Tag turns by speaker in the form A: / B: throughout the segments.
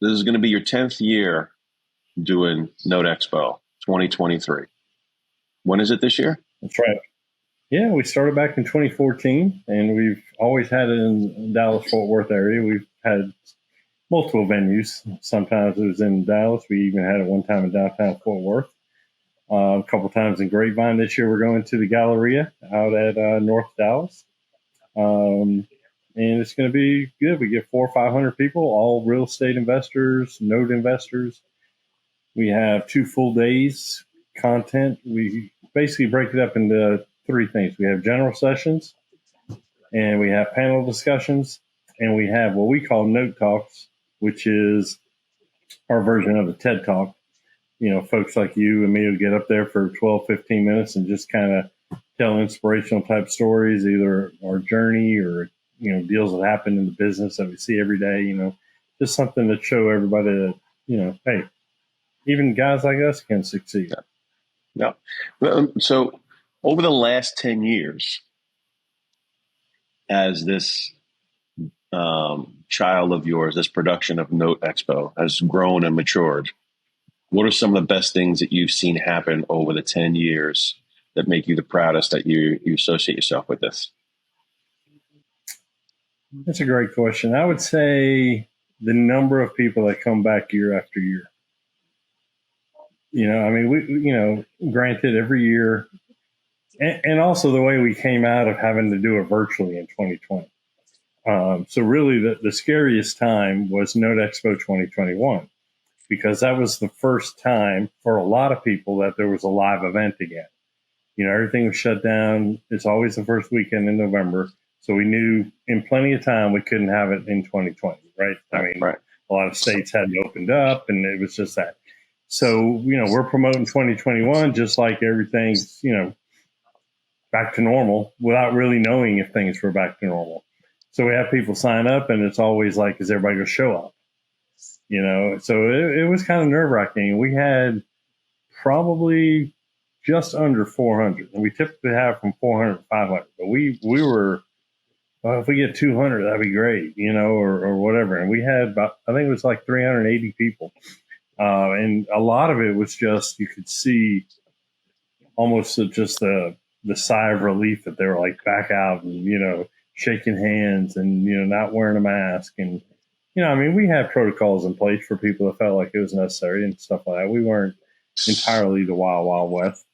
A: this is going to be your 10th year doing Note Expo 2023. When is it this year?
B: That's right. Yeah, we started back in 2014, and we've always had it in Dallas-Fort Worth area. We've had multiple venues. Sometimes it was in Dallas. We even had it one time in downtown Fort Worth. A couple times in Grapevine. This year we're going to the Galleria out at North Dallas. And it's going to be good. We get 400 or 500 people, all real estate investors, note investors. We have 2 full days content. We basically break it up into 3 things. We have general sessions, and we have panel discussions, and we have what we call note talks, which is our version of a TED Talk. You know, folks like you and me will get up there for 12, 15 minutes and just kind of tell inspirational type stories, either our journey or, you know, deals that happen in the business that we see every day, you know, just something to show everybody that, you know, hey, even guys like us can succeed.
A: Yeah. So over the last 10 years, as this child of yours, this production of Note Expo has grown and matured, what are some of the best things that you've seen happen over the 10 years that make you the proudest that you associate yourself with this?
B: That's a great question. I would say the number of people that come back year after year. You know, I mean, we granted every year, and also the way we came out of having to do it virtually in 2020. So really the scariest time was Note Expo 2021, because that was the first time for a lot of people that there was a live event again. You know, everything was shut down. It's always the first weekend in November. So we knew in plenty of time we couldn't have it in 2020, right? I mean, right. A lot of states hadn't opened up, and it was just that. So, you know, we're promoting 2021 just like everything's, you know, back to normal without really knowing if things were back to normal. So we have people sign up, and it's always like, is everybody going to show up? You know, so it was kind of nerve-wracking. We had probably just under 400, and we typically have from 400 to 500. But we were, well, if we get 200, that'd be great, you know, or whatever. And we had about, I think it was like 380 people. And a lot of it was just, you could see almost just the sigh of relief that they were like back out and, you know, shaking hands and, you know, not wearing a mask. And, you know, I mean, we had protocols in place for people that felt like it was necessary and stuff like that. We weren't entirely the wild, wild west,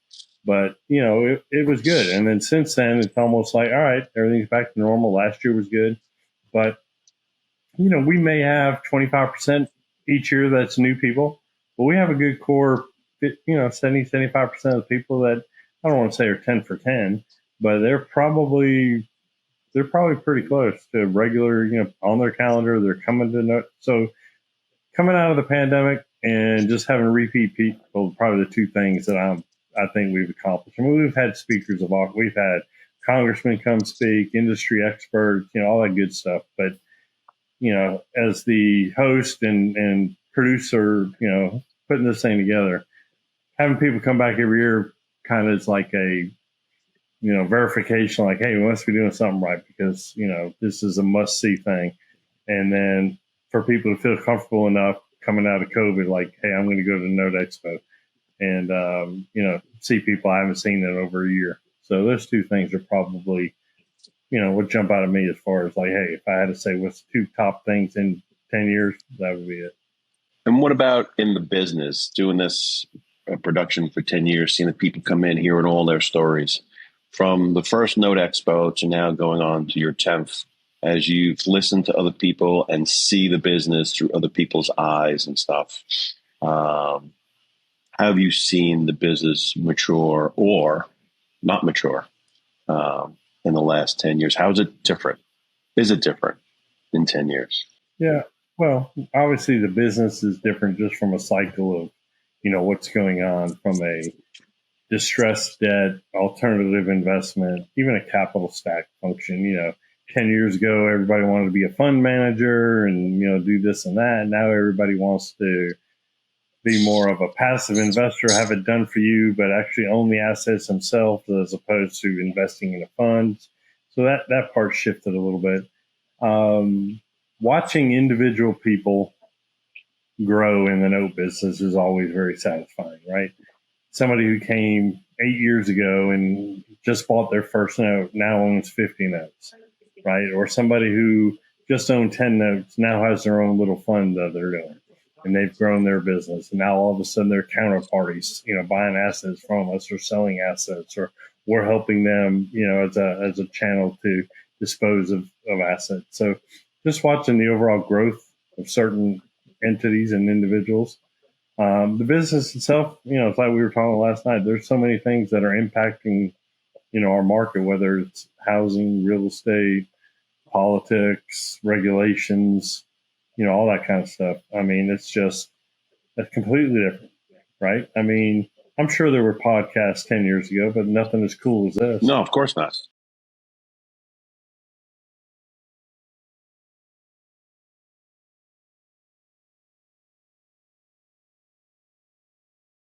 B: but, you know, it was good. And then since then, it's almost like, all right, everything's back to normal. Last year was good, but, you know, we may have 25% each year that's new people, but we have a good core, you know, 75% of the people that, I don't want to say are 10 for 10, but they're probably pretty close to regular, you know, on their calendar. They're coming to know. So coming out of the pandemic and just having repeat people, probably the 2 things that I think we've accomplished. I mean, we've had speakers of all, we've had congressmen come speak, industry experts, you know, all that good stuff. But, you know, as the host and producer, you know, putting this thing together, having people come back every year kind of is like a, you know, verification, like, hey, we must be doing something right, because, you know, this is a must-see thing. And then for people to feel comfortable enough coming out of COVID, like, hey, I'm going to go to Note Expo and, you know, see people I haven't seen in over a year. So those 2 things are probably, you know, would jump out at me as far as like, hey, if I had to say what's 2 top things in 10 years, that would be it.
A: And what about in the business, doing this production for 10 years, seeing the people come in, hearing all their stories? From the first Note Expo to now going on to your 10th, as you've listened to other people and see the business through other people's eyes and stuff, how have you seen the business mature or not mature in the last 10 years? How is it different? Is it different in 10 years?
B: Yeah, well, obviously the business is different just from a cycle of, you know, what's going on from a distressed debt, alternative investment, even a capital stack function. You know, 10 years ago, everybody wanted to be a fund manager and, you know, do this and that. Now everybody wants to be more of a passive investor, have it done for you, but actually own the assets themselves as opposed to investing in a fund. So that part shifted a little bit. Watching individual people grow in the note business is always very satisfying, right? Somebody who came 8 years ago and just bought their first note now owns 50 notes, right? Or somebody who just owned 10 notes now has their own little fund that they're doing, and they've grown their business. And now all of a sudden they're counterparties, buying assets from us or selling assets, or we're helping them, as a channel to dispose of assets. So just watching the overall growth of certain entities and individuals. The business itself, it's like we were talking last night. There's so many things that are impacting, our market, whether it's housing, real estate, politics, regulations, all that kind of stuff. I mean, it's completely different, right? I mean, I'm sure there were podcasts 10 years ago, but nothing as cool as this.
A: No, of course not.